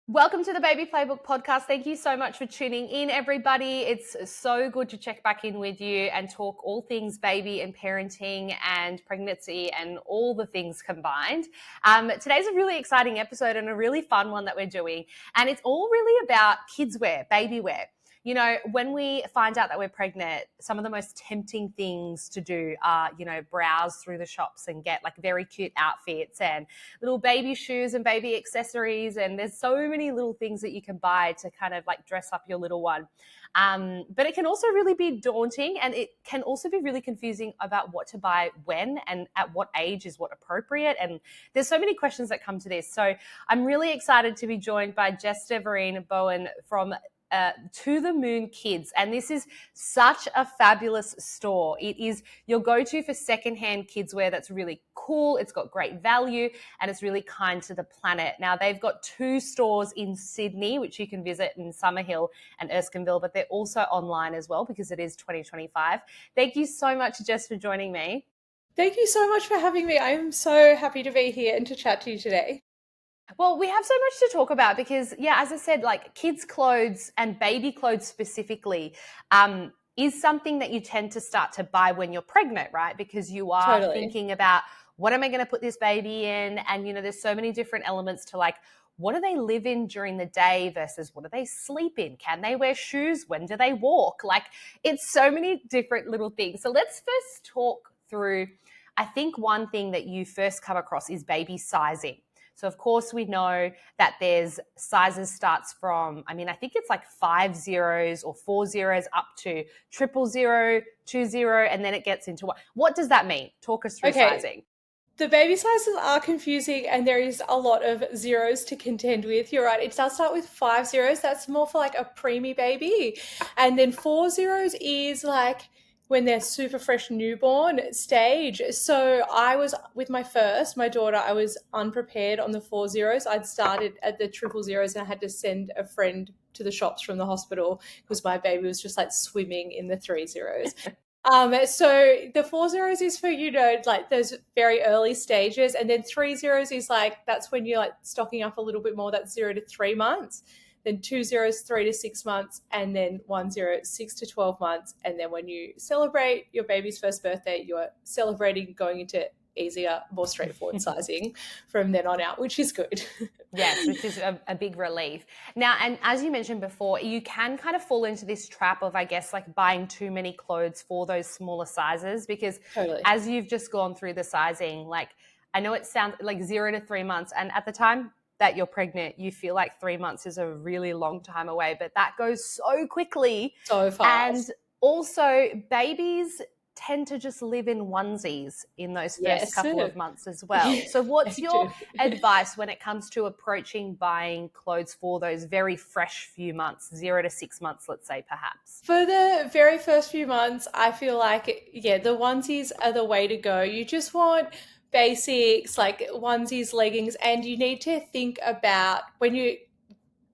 Welcome to the Baby Playbook Podcast. Thank you so much for tuning in, everybody. It's so good to check back in with you and talk all things baby and parenting and pregnancy and all the things combined. Today's a really exciting episode and a really fun one that we're doing. And it's all really about kids wear, baby wear. You know, when we find out that we're pregnant, some of the most tempting things to do are, browse through the shops and get like very cute outfits and little baby shoes and baby accessories. And there's so many little things that you can buy to kind of like dress up your little one. But it can also really be daunting, and it can also be really confusing about what to buy when and at what age is what appropriate. And there's so many questions that come to this. So I'm really excited to be joined by Jess de Varine-Bohan from To the Moon Kids, and this is such a fabulous store. It is your go-to for secondhand kids wear that's really cool. It's got great value and it's really kind to the planet. Now they've got 2 stores in Sydney, which you can visit in Summerhill and Erskineville, but they're also online as well because it is 2025. Thank you so much, Jess, for joining me. Thank you so much for having me. I'm so happy to be here and to chat to you today. Well, we have so much to talk about because, as I said, like kids' clothes and baby clothes specifically is something that you tend to start to buy when you're pregnant, right? Because you are thinking about, what am I going to put this baby in? And, there's so many different elements to like, what do they live in during the day versus what do they sleep in? Can they wear shoes? When do they walk? Like, it's so many different little things. So let's first talk through, I think one thing that you first come across is baby sizing. So, of course, we know that there's sizes starts from, I think it's like 5 zeros or 4 zeros up to 000, 20, and then it gets into what does that mean? Talk us through sizing. The baby sizes are confusing and there is a lot of zeros to contend with. You're right. It does start with 5 zeros. That's more for like a preemie baby. And then 4 zeros is like when they're super fresh newborn stage. So I was with my daughter, I was unprepared on the 4 zeros. I'd started at the 000 and I had to send a friend to the shops from the hospital because my baby was just like swimming in the 3 zeros. So the 4 zeros is for, like those very early stages. And then 3 zeros is like, that's when you're like stocking up a little bit more. That's 0 to 3 months. Then 2 zeros, 3 to 6 months, and then 1 zero, 6 to 12 months. And then when you celebrate your baby's first birthday, you're celebrating going into easier, more straightforward sizing from then on out, which is good. Yes, which is a big relief. Now, and as you mentioned before, you can kind of fall into this trap of, I guess, like buying too many clothes for those smaller sizes because as you've just gone through the sizing, like I know it sounds like 0 to 3 months, and at the time that you're pregnant, you feel like 3 months is a really long time away, but that goes so quickly. So fast. And also babies tend to just live in onesies in those first couple of months as well. So what's your advice when it comes to approaching buying clothes for those very fresh few months, 0 to 6 months, let's say perhaps? For the very first few months, I feel like, the onesies are the way to go. You just want basics like onesies, leggings, and you need to think about when you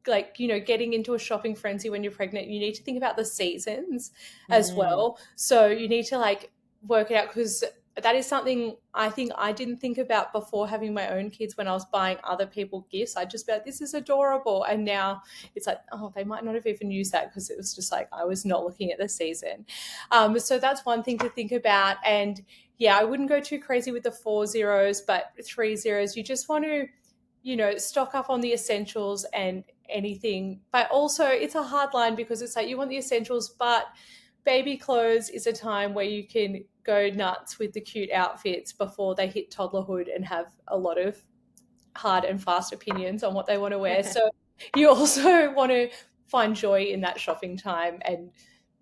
getting into a shopping frenzy when you're pregnant, you need to think about the seasons as well. So you need to like work it out because that is something I think I didn't think about before having my own kids when I was buying other people gifts. I'd just be like, this is adorable. And now it's like, oh, they might not have even used that because it was just like I was not looking at the season. So that's one thing to think about. And I wouldn't go too crazy with the 4 zeros, but 3 zeros, you just want to, stock up on the essentials and anything. But also it's a hard line because it's like you want the essentials, but baby clothes is a time where you can go nuts with the cute outfits before they hit toddlerhood and have a lot of hard and fast opinions on what they want to wear. So you also want to find joy in that shopping time and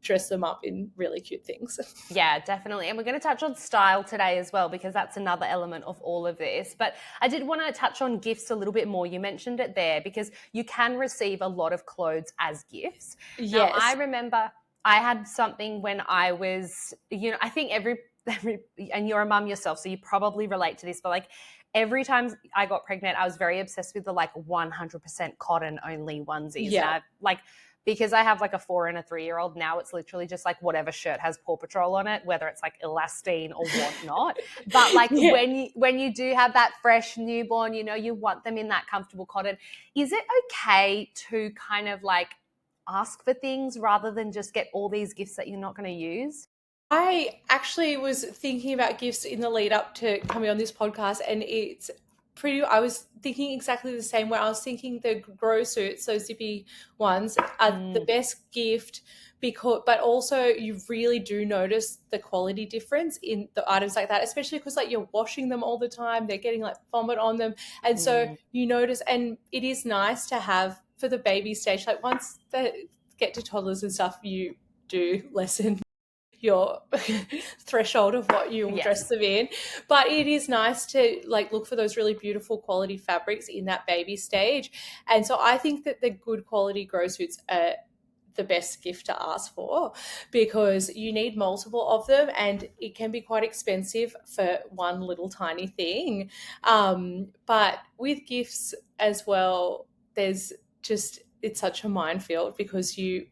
dress them up in really cute things. Yeah, definitely. And we're going to touch on style today as well, because that's another element of all of this. But I did want to touch on gifts a little bit more. You mentioned it there because you can receive a lot of clothes as gifts. Yes. Now, I remember I had something when I was, I think every and you're a mum yourself, so you probably relate to this, but like every time I got pregnant, I was very obsessed with the like 100% cotton only onesies. Yeah. And I like because I have like a 4 and a 3-year-old now, it's literally just like whatever shirt has Paw Patrol on it, whether it's like elastine or whatnot. But like Yeah. when you do have that fresh newborn, you know, you want them in that comfortable cotton. Is it okay to kind of like ask for things rather than just get all these gifts that you're not going to use? I actually was thinking about gifts in the lead up to coming on this podcast, and I was thinking exactly the same way. I was thinking the grow suits, those zippy ones, are the best gift but also you really do notice the quality difference in the items like that, especially because like you're washing them all the time, they're getting like vomit on them. And so you notice, and it is nice to have for the baby stage, like once they get to toddlers and stuff, you do lessen your threshold of what you will dress them in. But it is nice to like look for those really beautiful quality fabrics in that baby stage. And so I think that the good quality grow suits are the best gift to ask for, because you need multiple of them and it can be quite expensive for one little tiny thing. But with gifts as well, it's such a minefield, because you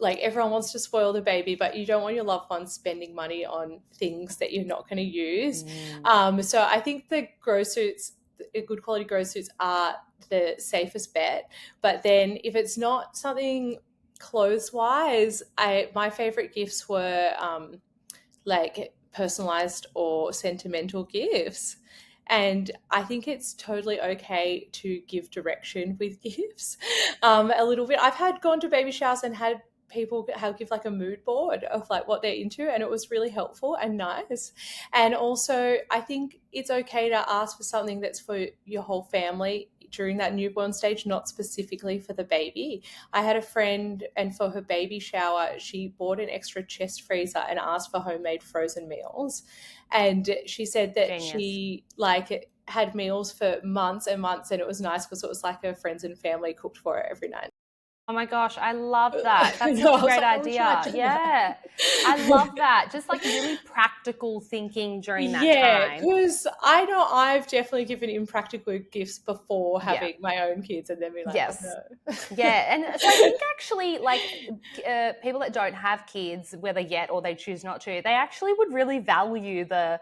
like everyone wants to spoil the baby, but you don't want your loved ones spending money on things that you're not going to use. So I think the good quality grow suits are the safest bet. But then if it's not something clothes wise, my favorite gifts were like personalized or sentimental gifts. And I think it's totally okay to give direction with gifts a little bit. I've gone to baby showers and had people give like a mood board of like what they're into, and it was really helpful and nice. And also I think it's okay to ask for something that's for your whole family during that newborn stage, not specifically for the baby. I had a friend, and for her baby shower she bought an extra chest freezer and asked for homemade frozen meals. And she said that Genius. she like had meals for months and months, and it was nice because it was like her friends and family cooked for her every night. Oh my gosh, I love that. That's such a great idea. Yeah, I love that. Just like really practical thinking during that time. Because I know I've definitely given impractical gifts before having my own kids, and then be like, yes. oh, no. Yeah, and so I think actually like people that don't have kids, whether yet or they choose not to, they actually would really value the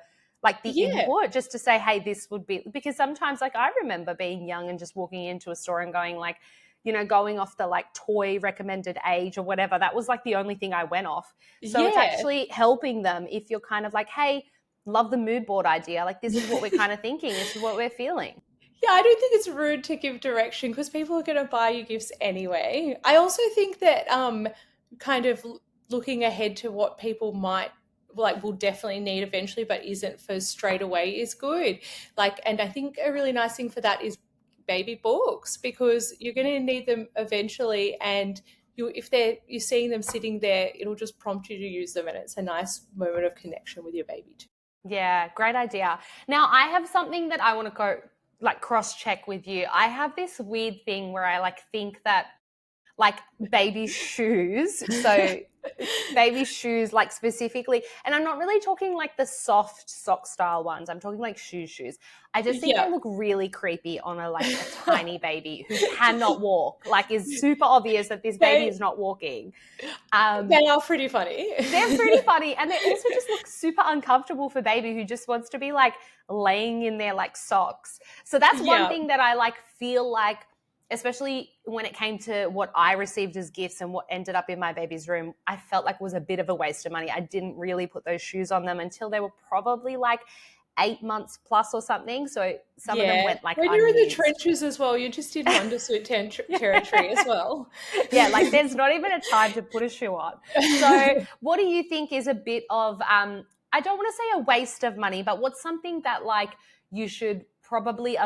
input, just to say, hey, this would be, because sometimes like I remember being young and just walking into a store and going like, you know, going off the like toy recommended age or whatever. That was like the only thing I went off. So it's actually helping them if you're kind of like, hey, love the mood board idea. Like this is what we're kind of thinking. This is what we're feeling. Yeah, I don't think it's rude to give direction, because people are going to buy you gifts anyway. I also think that kind of looking ahead to what people might will definitely need eventually but isn't for straight away is good. And I think a really nice thing for that is baby books, because you're going to need them eventually, and if you're seeing them sitting there, it'll just prompt you to use them, and it's a nice moment of connection with your baby too. Yeah, great idea. Now I have something that I want to go like cross check with you. I have this weird thing where I like think that like baby shoes, so baby shoes like specifically, and I'm not really talking like the soft sock style ones, I'm talking like shoes. I just think they look really creepy on a tiny baby who cannot walk, like is super obvious that this baby is not walking. They are pretty funny. They're pretty funny, and they also just look super uncomfortable for baby who just wants to be like laying in their like socks. So that's one thing that I like feel like, especially when it came to what I received as gifts and what ended up in my baby's room, I felt like was a bit of a waste of money. I didn't really put those shoes on them until they were probably like 8 months plus or something. So some of them went like when you're in the trenches as well, you're just in wondersuit territory as well. Yeah, like there's not even a time to put a shoe on. So what do you think is a bit of, I don't want to say a waste of money, but what's something that like you should probably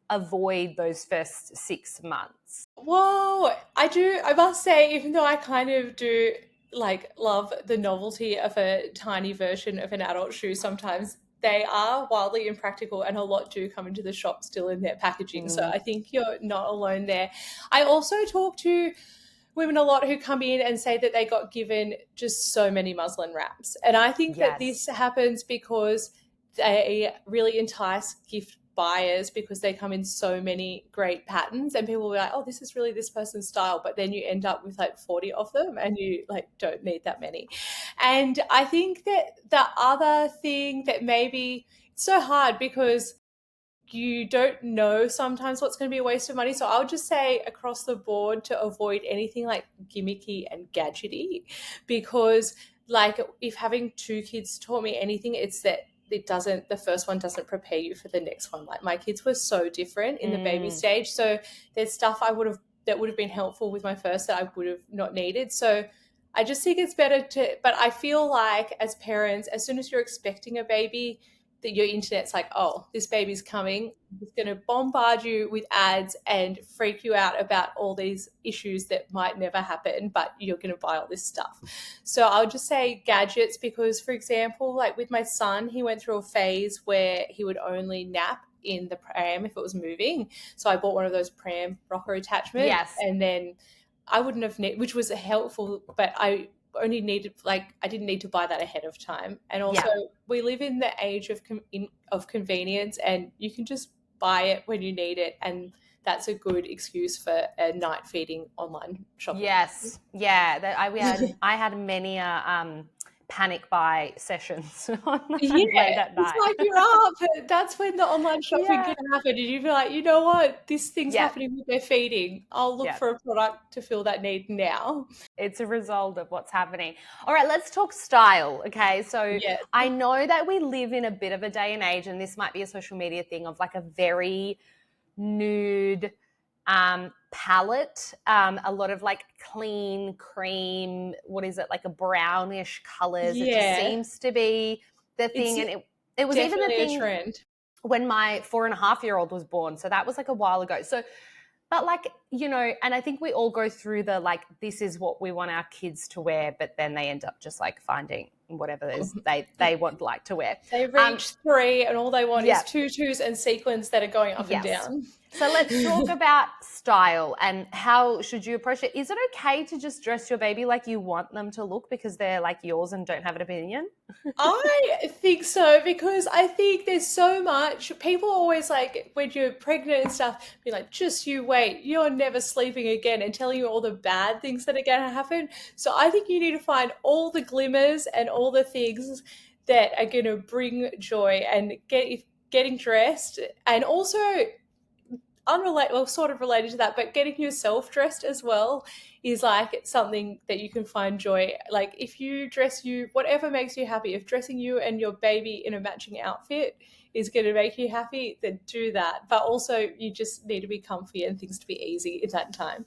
avoid those first 6 months? Well, I must say, even though I kind of do like love the novelty of a tiny version of an adult shoe, sometimes they are wildly impractical, and a lot do come into the shop still in their packaging. So I think you're not alone there. I also talk to women a lot who come in and say that they got given just so many muslin wraps. And I think that this happens because they really entice gift buyers because they come in so many great patterns, and people will be like, oh, this is really this person's style, but then you end up with like 40 of them and you like don't need that many. And I think that the other thing that maybe it's so hard because you don't know sometimes what's going to be a waste of money. So I would just say across the board to avoid anything like gimmicky and gadgety, because like if having two kids taught me anything, it's that the first one doesn't prepare you for the next one. Like my kids were so different in the baby stage. So there's stuff that would have been helpful with my first that I would have not needed. So I just think it's better but I feel like as parents, as soon as you're expecting a baby, that your internet's like, oh, this baby's coming. It's going to bombard you with ads and freak you out about all these issues that might never happen, but you're going to buy all this stuff. So I'll just say gadgets because, for example, like with my son, he went through a phase where he would only nap in the pram if it was moving. So I bought one of those pram rocker attachments. Yes. And then I wouldn't have which was helpful, but I only needed I didn't need to buy that ahead of time. And also we live in the age of convenience, and you can just buy it when you need it, and that's a good excuse for a night feeding online shopping. Yes, yeah. I had many panic buy sessions on late at night. It's like you're up. That's when the online shopping can happen. And you feel like, you know what, this thing's happening with their feeding. I'll look for a product to fill that need now. It's a result of what's happening. All right, let's talk style. Okay, so I know that we live in a bit of a day and age, and this might be a social media thing, of like a very nude palette, a lot of like clean cream, what is it, like a brownish colors. It just seems to be the thing. And it was even the thing trend when my 4.5-year-old was born. So that was like a while ago. So, but like, you know, and I think we all go through the like, this is what we want our kids to wear, but then they end up just like finding whatever it is they want like to wear. They reach 3 and all they want is tutus and sequins that are going up and down. So let's talk about style and how should you approach it. Is it okay to just dress your baby like you want them to look because they're like yours and don't have an opinion? I think so, because I think there's so much. People always like, when you're pregnant and stuff, be like, just you wait, you're never sleeping again, and telling you all the bad things that are going to happen. So I think you need to find all the glimmers and all the things that are going to bring joy, and getting dressed, and also sort of related to that, but getting yourself dressed as well is like something that you can find joy. Like if you dress you, whatever makes you happy, if dressing you and your baby in a matching outfit is going to make you happy, then do that. But also you just need to be comfy and things to be easy in that time.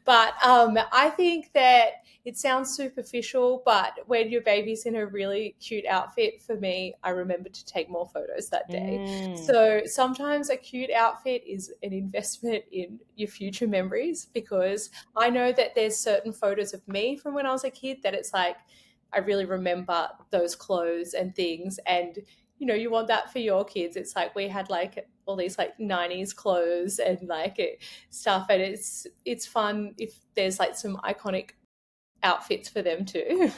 But I think that it sounds superficial, but when your baby's in a really cute outfit, for me, I remember to take more photos that day. So sometimes a cute outfit is an investment in your future memories, because I know that there's certain photos of me from when I was a kid that it's like, I really remember those clothes and things. And you know, you want that for your kids. It's like we had like all these like 90s clothes and like stuff, and it's fun if there's like some iconic outfits for them too.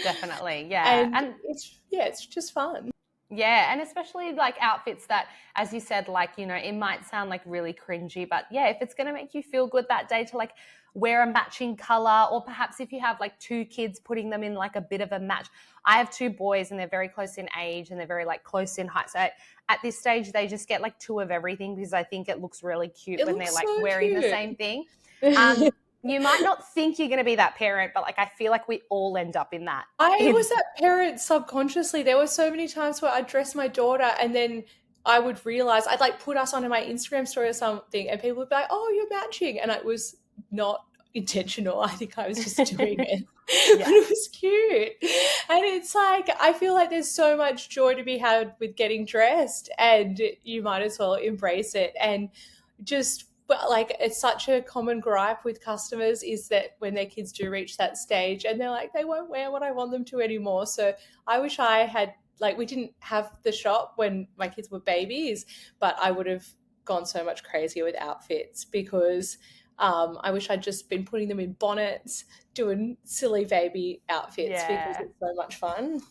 Definitely, yeah. And it's just fun. Yeah, and especially like outfits that, as you said, like, you know, it might sound like really cringy, but yeah, if it's going to make you feel good that day to like wear a matching color, or perhaps if you have like 2 kids, putting them in like a bit of a match. I have 2 boys and they're very close in age and they're very like close in height. So at this stage, they just get like 2 of everything, because I think it looks really cute when they're like so wearing the same thing. You might not think you're going to be that parent, but like I feel like we all end up in that. I was that parent subconsciously. There were so many times where I'd dress my daughter and then I would realize I'd like put us onto my Instagram story or something, and people would be like, oh, you're matching. And it was not intentional. I think I was just doing it. But it was cute. And it's like, I feel like there's so much joy to be had with getting dressed, and you might as well embrace it. And just like, it's such a common gripe with customers is that when their kids do reach that stage and they're like, they won't wear what I want them to anymore. So I wish I had, like, we didn't have the shop when my kids were babies, but I would have gone so much crazier with outfits, because I wish I'd just been putting them in bonnets, doing silly baby outfits, because it's so much fun.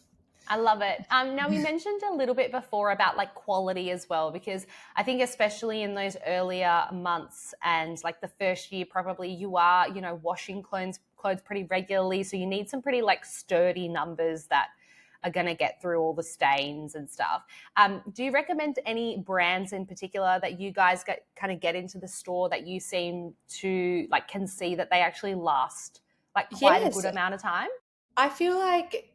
I love it. Now, we mentioned a little bit before about like quality as well, because I think especially in those earlier months and like the first year, probably you are, washing clothes pretty regularly. So you need some pretty like sturdy numbers that are going to get through all the stains and stuff. Do you recommend any brands in particular that you guys get into the store that you seem to like can see that they actually last like quite a Yes, good amount of time? I feel like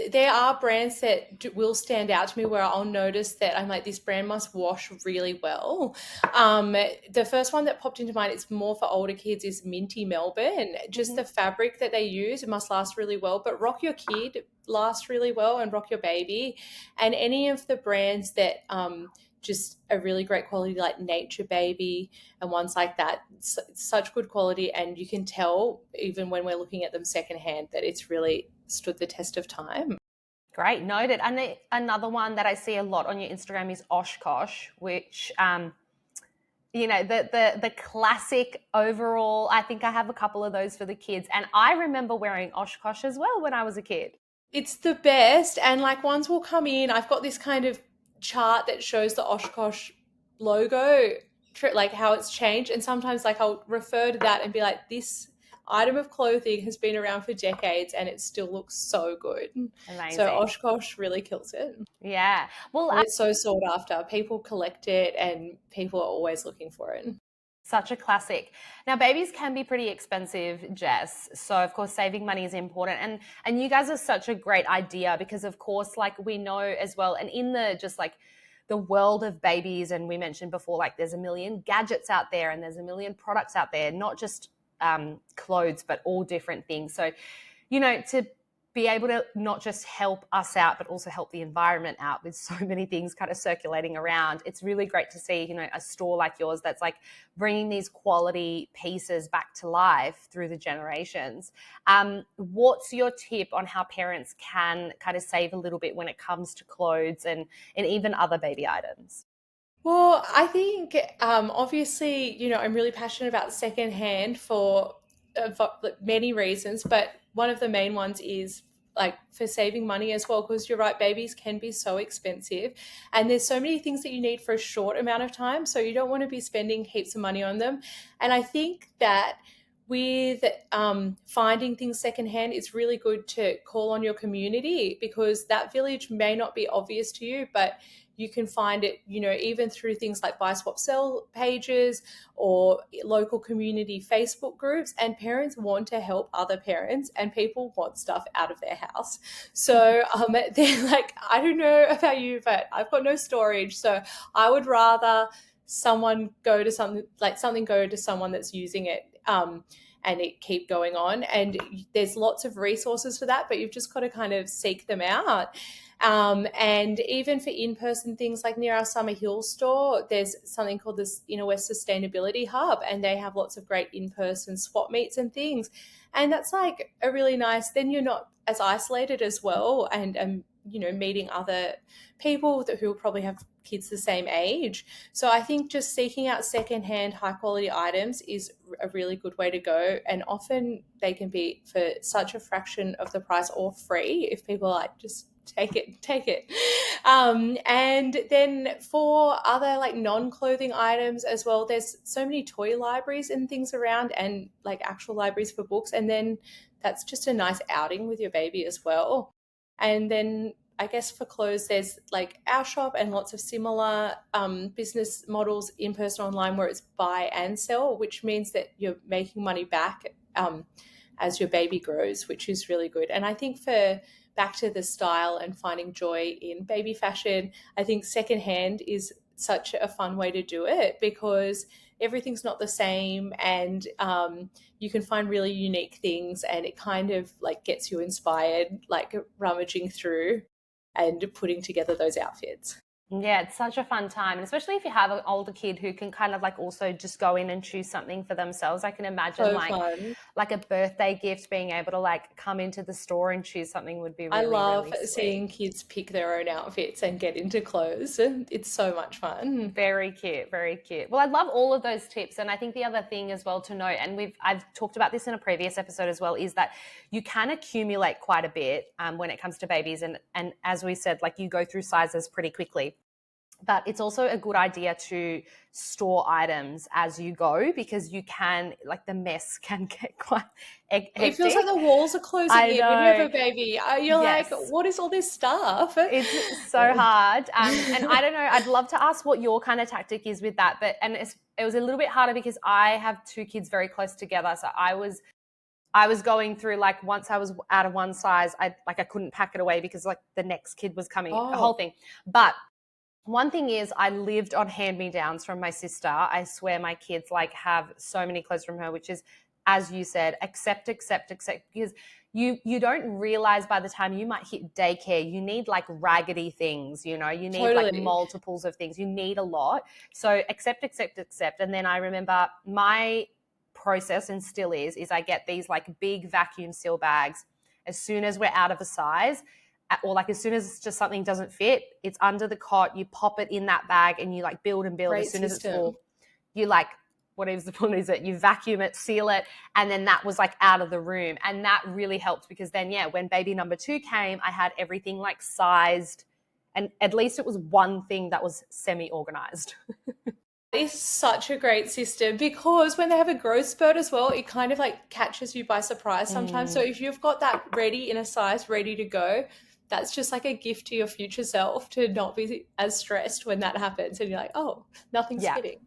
there are brands that will stand out to me where I'll notice that I'm like, this brand must wash really well. The first one that popped into mind, it's more for older kids, is Minty Melbourne. Just the fabric that they use, it must last really well. But Rock Your Kid lasts really well, and Rock Your Baby. And any of the brands that just a really great quality, like Nature Baby and ones like that. It's such good quality, and you can tell even when we're looking at them secondhand that it's really stood the test of time. Great, noted. And another one that I see a lot on your Instagram is Oshkosh, which the classic overall. I think I have a couple of those for the kids, and I remember wearing Oshkosh as well when I was a kid. It's the best, and like ones will come in. I've got this kind of chart that shows the Oshkosh logo, like how it's changed, and sometimes like I'll refer to that and be like, this item of clothing has been around for decades and it still looks so good. Amazing. So Oshkosh really kills it. Yeah. Well, And it's so sought after. People collect it and people are always looking for it. such a classic. Now, babies can be pretty expensive, Jess. So, of course, saving money is important. And you guys are such a great idea because, of course, like we know as well, and in the just like the world of babies, and we mentioned before, like there's a million gadgets out there and there's a million products out there, not just clothes, but all different things. So, to be able to not just help us out, but also help the environment out with so many things kind of circulating around. It's really great to see, a store like yours that's like bringing these quality pieces back to life through the generations. What's your tip on how parents can kind of save a little bit when it comes to clothes and even other baby items? Well, I think obviously, I'm really passionate about secondhand for many reasons, but one of the main ones is like for saving money as well, because you're right, babies can be so expensive and there's so many things that you need for a short amount of time. So you don't want to be spending heaps of money on them. And I think that with finding things secondhand, it's really good to call on your community because that village may not be obvious to you, but you can find it, even through things like buy, swap, sell pages or local community Facebook groups. And parents want to help other parents and people want stuff out of their house. So they're like, I don't know about you, but I've got no storage. So I would rather something go to someone that's using it and it keep going on. And there's lots of resources for that, but you've just got to kind of seek them out. And even for in-person things like near our Summer Hill store, there's something called this Inner West Sustainability Hub, and they have lots of great in-person swap meets and things. And that's like a really nice, then you're not as isolated as well, and meeting other people who will probably have kids the same age. So I think just seeking out secondhand high quality items is a really good way to go. And often they can be for such a fraction of the price or free if people like just take it. And then for other like non-clothing items as well, there's so many toy libraries and things around and like actual libraries for books. And then that's just a nice outing with your baby as well. And then I guess for clothes, there's like our shop and lots of similar business models in person online where it's buy and sell, which means that you're making money back as your baby grows, which is really good. And I think for back to the style and finding joy in baby fashion, I think secondhand is such a fun way to do it because everything's not the same and you can find really unique things and it kind of like gets you inspired, like rummaging through and putting together those outfits. Yeah, it's such a fun time, and especially if you have an older kid who can kind of like also just go in and choose something for themselves. I can imagine So fun. like a birthday gift, being able to like come into the store and choose something would be I really, love really sweet. seeing kids pick their own outfits and get into clothes. It's so much fun. Very cute, very cute. Well, I love all of those tips, and I think the other thing as well to note, and I've talked about this in a previous episode as well, is that you can accumulate quite a bit when it comes to babies, and as we said, like you go through sizes pretty quickly. But it's also a good idea to store items as you go, because you can, like, the mess can get quite It feels like hectic. the walls are closing I in when you have know. a baby. You're like, Yes. what is all this stuff? It's so hard. And I don't know, I'd love to ask what your kind of tactic is with that. But, and it was a little bit harder because I have two kids very close together. So I was going through, like, once I was out of one size, I couldn't pack it away because like the next kid was coming, a whole Oh, thing. But one thing is, I lived on hand-me-downs from my sister. I swear my kids like have so many clothes from her, which is, as you said, accept, because you don't realize by the time you might hit daycare, you need like raggedy things, you know, you need like totally. multiples of things, you need a lot. So accept. And then I remember my process, and still is I get these like big vacuum seal bags as soon as we're out of a size, or like as soon as it's just something doesn't fit, it's under the cot, you pop it in that bag and you like build and build. As Great soon as it's system. full, you like, what is the point, is it, you vacuum it, seal it, and then that was like out of the room. And that really helped, because then, yeah, when baby number 2 came, I had everything like sized, and at least it was one thing that was semi-organized. It's such a great system because when they have a growth spurt as well, it kind of like catches you by surprise sometimes. So Mm, if you've got that ready in a size, ready to go, that's just like a gift to your future self to not be as stressed when that happens. And you're like, oh, nothing's yeah, fitting.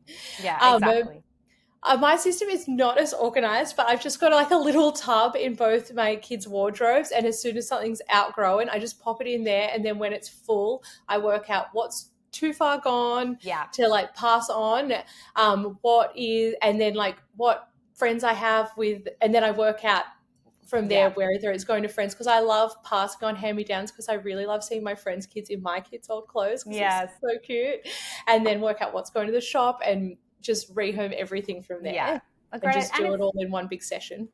yeah, Um, exactly. my system is not as organized, but I've just got like a little tub in both my kids' wardrobes. And as soon as something's outgrown, I just pop it in there. And then when it's full, I work out what's too far gone Yeah, to like pass on, what is, and then like what friends I have with, and then I work out from there yeah, whether it's going to friends, because I love passing on hand-me-downs because I really love seeing my friends' kids in my kids' old clothes because it's yes, so cute, and then work out what's going to the shop and just rehome everything from yeah. there A and great, just and do it's, it all in one big session.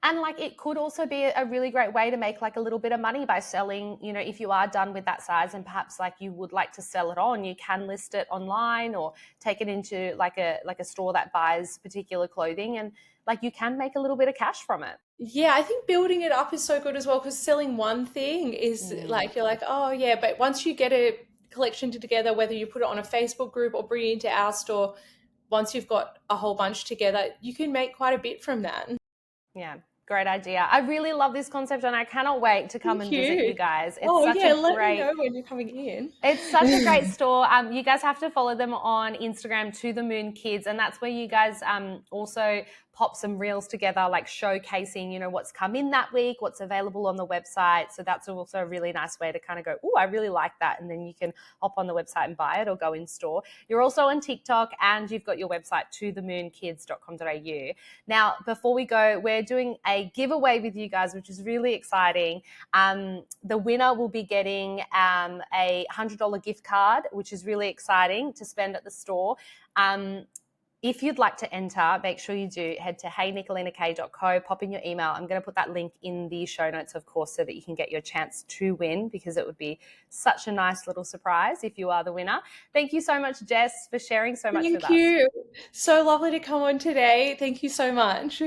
and like it could also be a really great way to make like a little bit of money by selling, you know, if you are done with that size and perhaps like you would like to sell it on, you can list it online or take it into like a store that buys particular clothing, and like you can make a little bit of cash from it. Yeah, I think building it up is so good as well because selling one thing is Mm, like, you're like, oh yeah, but once you get a collection together, whether you put it on a Facebook group or bring it into our store, once you've got a whole bunch together, you can make quite a bit from that. yeah, great idea. I really love this concept and I cannot wait to come Thank and visit you you. guys. Oh yeah, let me know when you're coming in. It's such a great store. You guys have to follow them on Instagram, To The Moon Kids, and that's where you guys also pop some reels together, like showcasing, you know, what's come in that week, what's available on the website. So that's also a really nice way to kind of go, oh, I really like that, and then you can hop on the website and buy it or go in store. You're also on TikTok, and you've got your website, tothemoonkids.com.au. Now, before we go, we're doing a giveaway with you guys, which is really exciting. The winner will be getting a $100 gift card, which is really exciting to spend at the store. If you'd like to enter, make sure you do head to heynicolinak.co, pop in your email. I'm going to put that link in the show notes, of course, so that you can get your chance to win, because it would be such a nice little surprise if you are the winner. Thank you so much, Jess, for sharing so much with Thank us. you. So lovely to come on today. Thank you so much.